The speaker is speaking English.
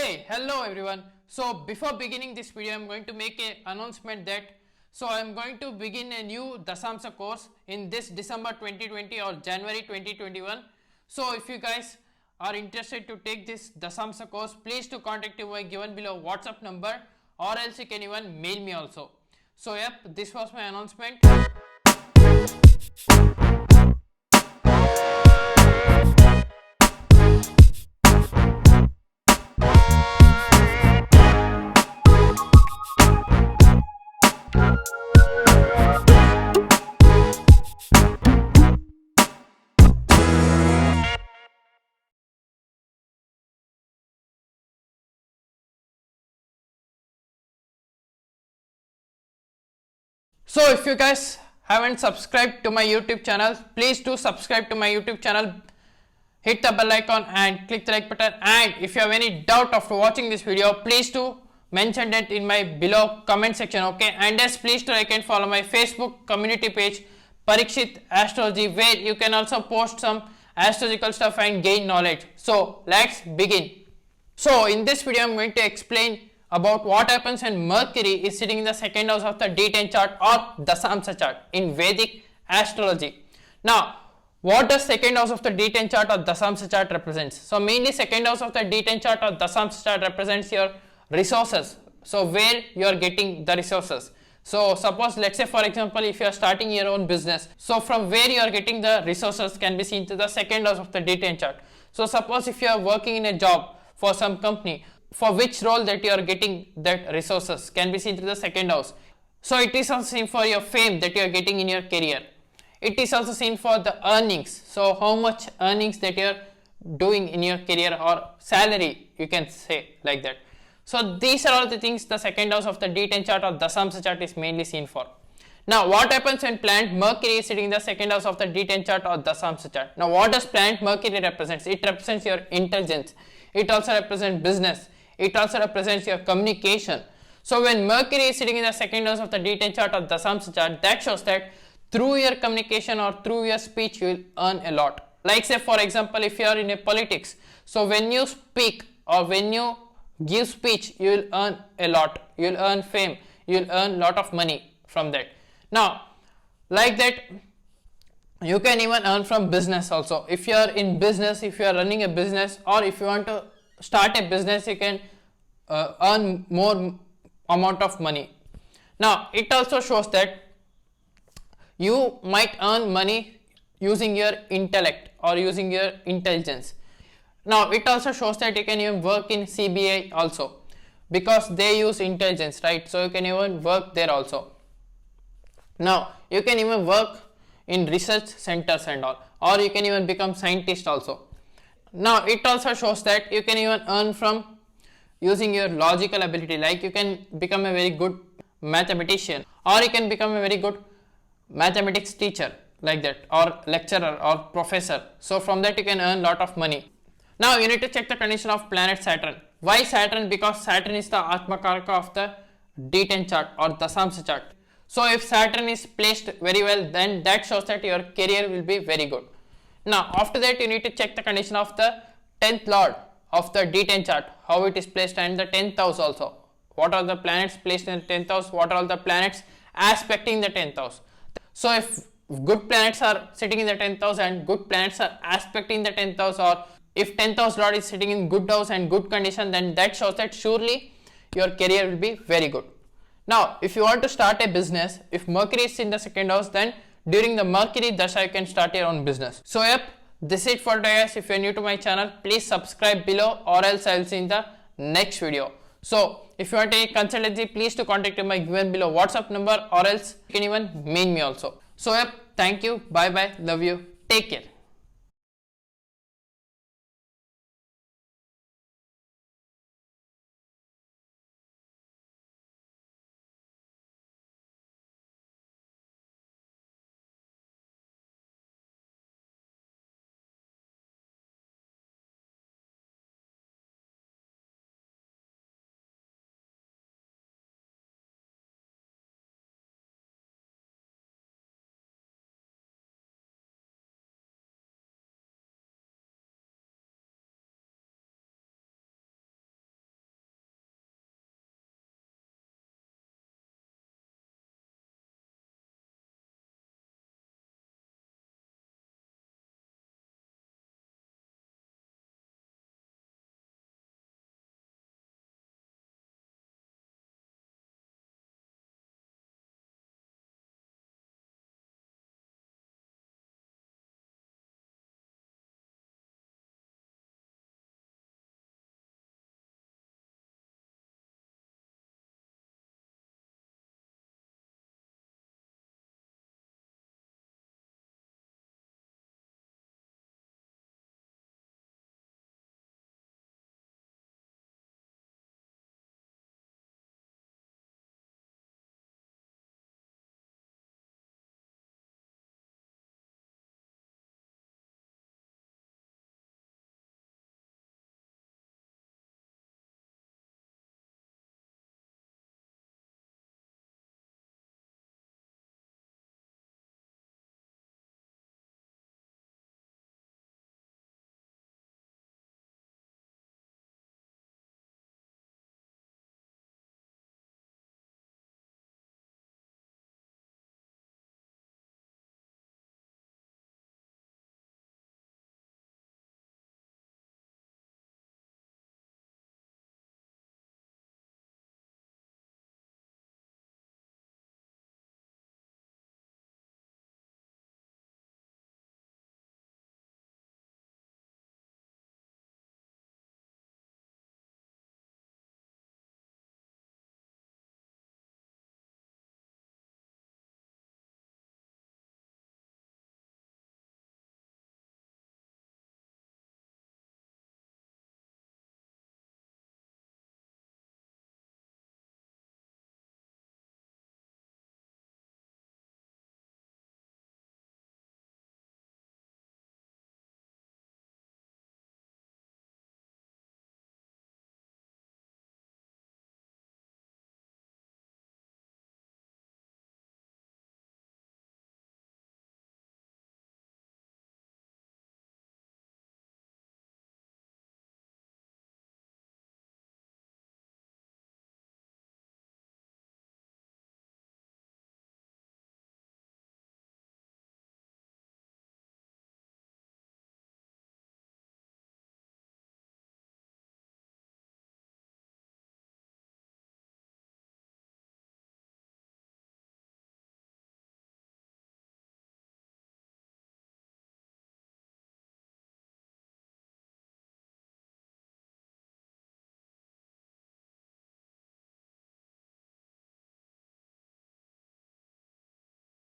Hey, hello everyone. So before beginning this video, I'm going to make an announcement that I'm going to begin a new dasamsa course in this December 2020 or January 2021. So if you guys are interested to take this dasamsa course, please to contact my given below WhatsApp number, or else you can even mail me also. So yep, this was my announcement. So if you guys haven't subscribed to my YouTube channel, please do subscribe to my YouTube channel, hit the bell icon and click the like button. And if you have any doubt after watching this video, please do mention that in my below comment section, okay? And yes, please do like and follow my Facebook community page, Parikshith Astrology, where you can also post some astrological stuff and gain knowledge. So let's begin. So in this video, I'm going to explain about what happens when Mercury is sitting in the second house of the d10 chart or dasamsa chart in Vedic astrology. Now, what does second house of the d10 chart or dasamsa chart represents? So mainly second house of the d10 chart or dasamsa chart represents your resources. So where you are getting the resources. So suppose, let's say for example, if you are starting your own business, so from where you are getting the resources can be seen to the second house of the d10 chart. So suppose if you are working in a job for some company, for which role that you are getting that resources can be seen through the second house. So it is also seen for your fame that you are getting in your career. It is also seen for the earnings. So how much earnings that you are doing in your career, or salary, you can say like that. So these are all the things the second house of the d10 chart or dasamsa chart is mainly seen for. Now what happens when planet Mercury is sitting in the second house of the d10 chart or dasamsa chart? Now what does planet Mercury represents? It represents your intelligence. It also represents business. It also represents your communication. So when Mercury is sitting in the second house of the d10 chart or dasamsa chart, that shows that through your communication or through your speech, you will earn a lot. Like say for example, if you are in a politics, so when you speak or when you give speech, you will earn a lot. You will earn fame. You will earn lot of money from that. Now, like that, you can even earn from business also. If you are in business, if you are running a business, or if you want to start a business, you can earn more amount of money. Now it also shows that you might earn money using your intellect or using your intelligence. Now it also shows that you can even work in CBI also, because they use intelligence, right? So you can even work there also. Now you can even work in research centers and all, or you can even become scientist also. Now it also shows that you can even earn from using your logical ability, like you can become a very good mathematician, or you can become a very good mathematics teacher, like that, or lecturer or professor. So from that you can earn lot of money. Now you need to check the condition of planet Saturn. Why Saturn? Because Saturn is the Atmakaraka of the d10 chart or dasamsa chart. So if Saturn is placed very well, then that shows that your career will be very good. Now after that you need to check the condition of the 10th lord of the d10 chart, how it is placed, and the 10th house also. What are the planets placed in the 10th house? What are all the planets aspecting the 10th house? So if good planets are sitting in the 10th house and good planets are aspecting the 10th house, or if 10th house lord is sitting in good house and good condition, then that shows that surely your career will be very good. Now if you want to start a business, if Mercury is in the second house, then during the Mercury dasha you can start your own business. So yep, this is it for today guys. If you are new to my channel, please subscribe below, or else I will see in the next video. So if you want any consultancy, please to contact my given below WhatsApp number, or else you can even mail me also. So yep, thank you, bye bye, love you, take care.